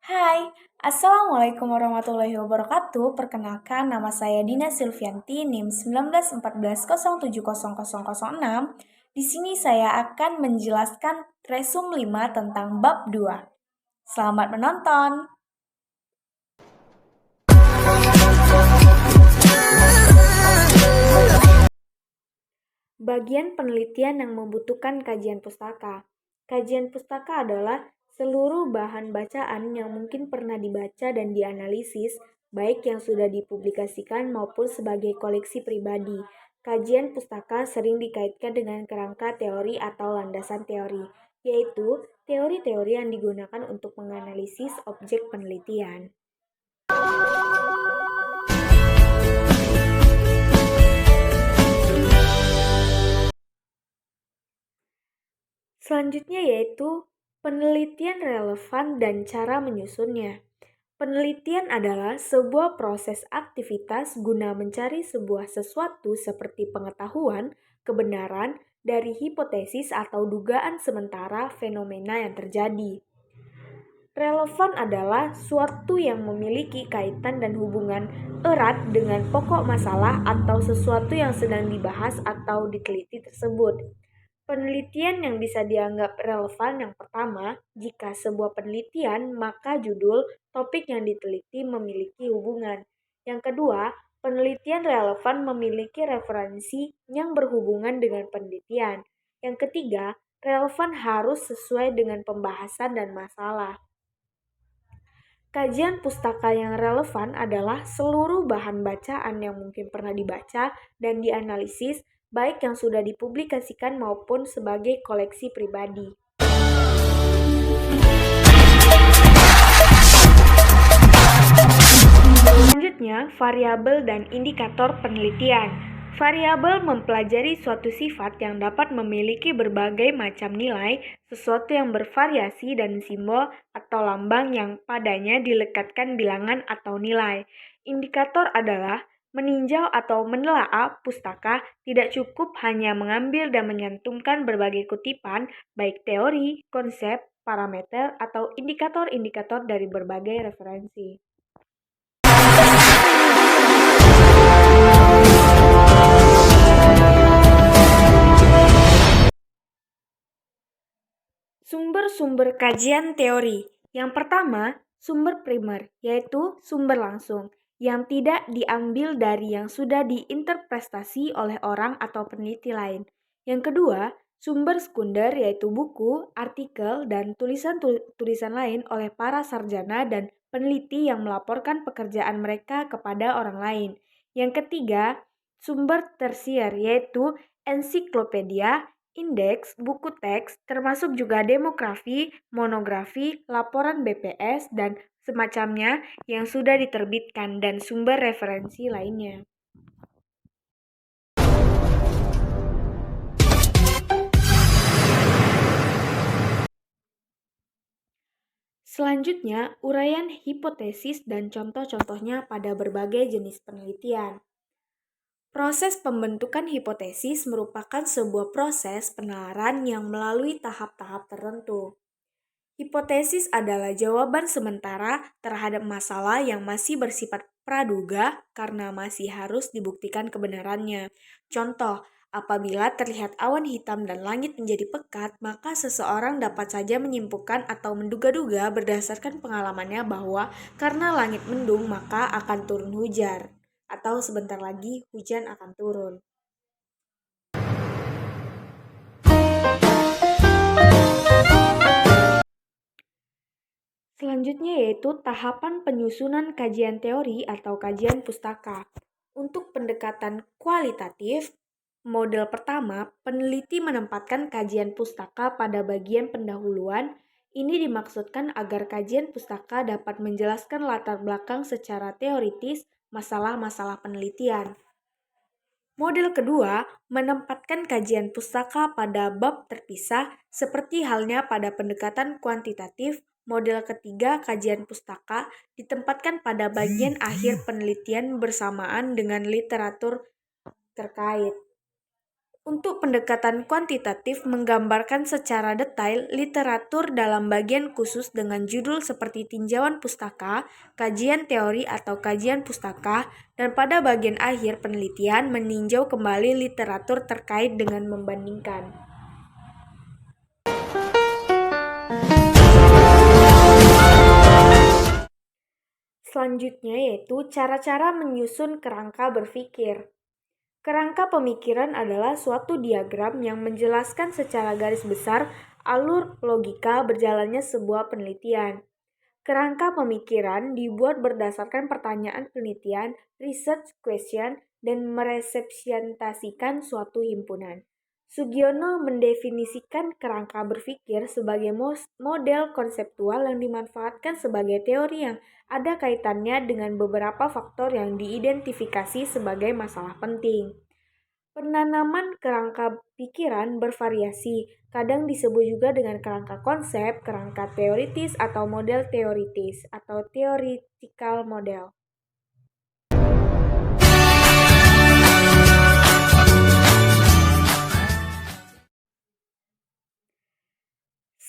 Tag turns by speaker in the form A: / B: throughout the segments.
A: Hai, Assalamualaikum warahmatullahi wabarakatuh. Perkenalkan, nama saya Dina Silvianti, NIM 1914070006. Di sini saya akan menjelaskan resum 5 tentang bab 2. Selamat menonton. Bagian penelitian yang membutuhkan kajian pustaka. Kajian pustaka adalah seluruh bahan bacaan yang mungkin pernah dibaca dan dianalisis, baik yang sudah dipublikasikan maupun sebagai koleksi pribadi. Kajian pustaka sering dikaitkan dengan kerangka teori atau landasan teori, yaitu teori-teori yang digunakan untuk menganalisis objek penelitian. Selanjutnya yaitu penelitian relevan dan cara menyusunnya. Penelitian adalah sebuah proses aktivitas guna mencari sebuah sesuatu seperti pengetahuan, kebenaran, dari hipotesis atau dugaan sementara fenomena yang terjadi. Relevan adalah suatu yang memiliki kaitan dan hubungan erat dengan pokok masalah atau sesuatu yang sedang dibahas atau diteliti tersebut. Penelitian yang bisa dianggap relevan yang pertama, jika sebuah penelitian, maka judul, topik yang diteliti memiliki hubungan. Yang kedua, penelitian relevan memiliki referensi yang berhubungan dengan penelitian. Yang ketiga, relevan harus sesuai dengan pembahasan dan masalah. Kajian pustaka yang relevan adalah seluruh bahan bacaan yang mungkin pernah dibaca dan dianalisis, baik yang sudah dipublikasikan maupun sebagai koleksi pribadi. Selanjutnya, variabel dan indikator penelitian. Variabel mempelajari suatu sifat yang dapat memiliki berbagai macam nilai, sesuatu yang bervariasi dan simbol atau lambang yang padanya dilekatkan bilangan atau nilai. Indikator adalah meninjau atau menelaah pustaka tidak cukup hanya mengambil dan menyantumkan berbagai kutipan, baik teori, konsep, parameter, atau indikator-indikator dari berbagai referensi. Sumber-sumber kajian teori. Yang pertama, sumber primer, yaitu sumber langsung, yang tidak diambil dari yang sudah diinterpretasi oleh orang atau peneliti lain. Yang kedua, sumber sekunder, yaitu buku, artikel, dan tulisan-tulisan lain oleh para sarjana dan peneliti yang melaporkan pekerjaan mereka kepada orang lain. Yang ketiga, sumber tersier, yaitu ensiklopedia, indeks, buku teks, termasuk juga demografi, monografi, laporan BPS, dan semacamnya yang sudah diterbitkan, dan sumber referensi lainnya. Selanjutnya, uraian hipotesis dan contoh-contohnya pada berbagai jenis penelitian. Proses pembentukan hipotesis merupakan sebuah proses penalaran yang melalui tahap-tahap tertentu. Hipotesis adalah jawaban sementara terhadap masalah yang masih bersifat praduga karena masih harus dibuktikan kebenarannya. Contoh, apabila terlihat awan hitam dan langit menjadi pekat, maka seseorang dapat saja menyimpulkan atau menduga-duga berdasarkan pengalamannya bahwa karena langit mendung maka akan turun hujan, atau sebentar lagi hujan akan turun. Selanjutnya yaitu tahapan penyusunan kajian teori atau kajian pustaka. Untuk pendekatan kualitatif, model pertama, peneliti menempatkan kajian pustaka pada bagian pendahuluan. Ini dimaksudkan agar kajian pustaka dapat menjelaskan latar belakang secara teoritis masalah-masalah penelitian. Model kedua, menempatkan kajian pustaka pada bab terpisah seperti halnya pada pendekatan kuantitatif. Model ketiga, kajian pustaka ditempatkan pada bagian akhir penelitian bersamaan dengan literatur terkait. Untuk pendekatan kuantitatif menggambarkan secara detail literatur dalam bagian khusus dengan judul seperti tinjauan pustaka, kajian teori atau kajian pustaka, dan pada bagian akhir penelitian meninjau kembali literatur terkait dengan membandingkan. Selanjutnya yaitu cara-cara menyusun kerangka berpikir. Kerangka pemikiran adalah suatu diagram yang menjelaskan secara garis besar alur logika berjalannya sebuah penelitian. Kerangka pemikiran dibuat berdasarkan pertanyaan penelitian, research question, dan merepresentasikan suatu himpunan. Sugiono mendefinisikan kerangka berpikir sebagai model konseptual yang dimanfaatkan sebagai teori yang ada kaitannya dengan beberapa faktor yang diidentifikasi sebagai masalah penting. Penanaman kerangka pikiran bervariasi, kadang disebut juga dengan kerangka konsep, kerangka teoritis atau model teoritis atau theoretical model.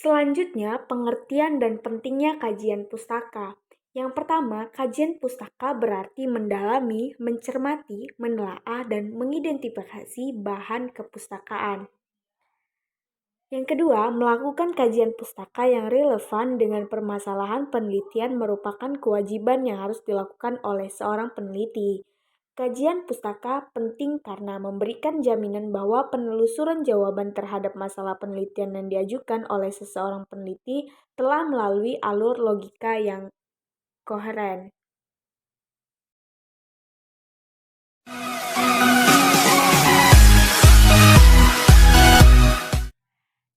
A: Selanjutnya, pengertian dan pentingnya kajian pustaka. Yang pertama, kajian pustaka berarti mendalami, mencermati, menelaah, dan mengidentifikasi bahan kepustakaan. Yang kedua, melakukan kajian pustaka yang relevan dengan permasalahan penelitian merupakan kewajiban yang harus dilakukan oleh seorang peneliti. Kajian pustaka penting karena memberikan jaminan bahwa penelusuran jawaban terhadap masalah penelitian yang diajukan oleh seseorang peneliti telah melalui alur logika yang koheren.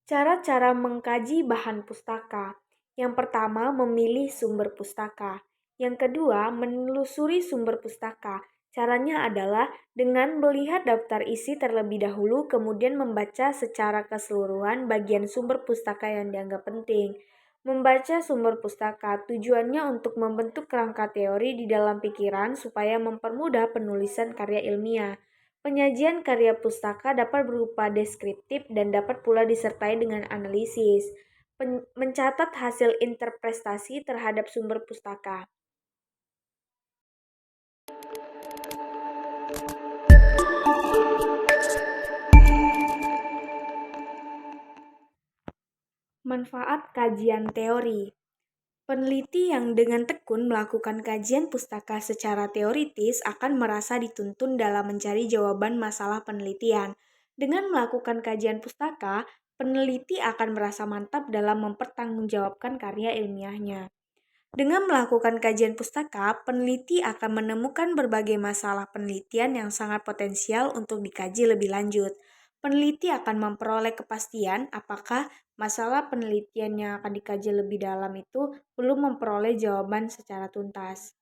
A: Cara-cara mengkaji bahan pustaka. Yang pertama, memilih sumber pustaka. Yang kedua, menelusuri sumber pustaka. Caranya adalah dengan melihat daftar isi terlebih dahulu, kemudian membaca secara keseluruhan bagian sumber pustaka yang dianggap penting. Membaca sumber pustaka tujuannya untuk membentuk kerangka teori di dalam pikiran supaya mempermudah penulisan karya ilmiah. Penyajian karya pustaka dapat berupa deskriptif dan dapat pula disertai dengan analisis. Mencatat hasil interpretasi terhadap sumber pustaka. Manfaat kajian teori. Peneliti yang dengan tekun melakukan kajian pustaka secara teoritis akan merasa dituntun dalam mencari jawaban masalah penelitian. Dengan melakukan kajian pustaka, peneliti akan merasa mantap dalam mempertanggungjawabkan karya ilmiahnya. Dengan melakukan kajian pustaka, peneliti akan menemukan berbagai masalah penelitian yang sangat potensial untuk dikaji lebih lanjut. Peneliti akan memperoleh kepastian apakah masalah penelitian yang akan dikaji lebih dalam itu belum memperoleh jawaban secara tuntas.